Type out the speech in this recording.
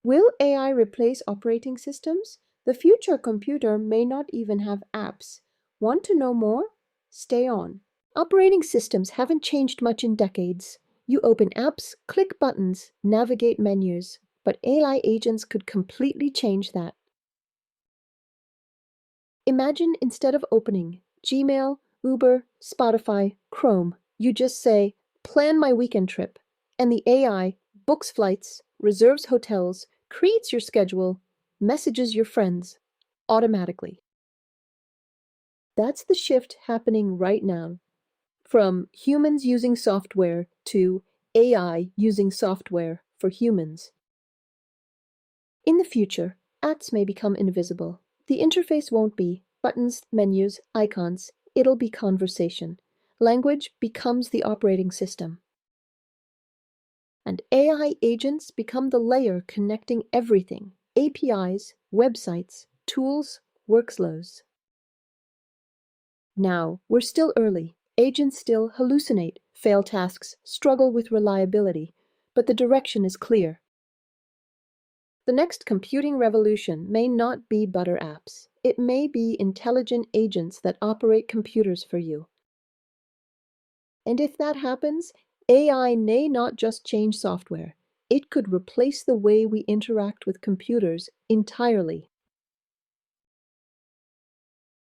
Will AI replace operating systems? The future computer may not even have apps. Want to know more? Stay on. Operating systems haven't changed much in decades. You open apps, click buttons, navigate menus, but AI agents could completely change that. Imagine instead of opening Gmail, Uber, Spotify, Chrome, you just say, "Plan my weekend trip," and the AI books flights, reserves hotels, creates your schedule, messages your friends automatically. That's the shift happening right now, from humans using software to AI using software for humans. In the future, apps may become invisible. The interface won't be buttons, menus, icons. It'll be conversation. Language becomes the operating system. And AI agents become the layer connecting everything: APIs, websites, tools, workflows. Now, we're still early. Agents still hallucinate, fail tasks, struggle with reliability, but the direction is clear. The next computing revolution may not be butter apps. It may be intelligent agents that operate computers for you. And if that happens, AI may not just change software. It could replace the way we interact with computers entirely.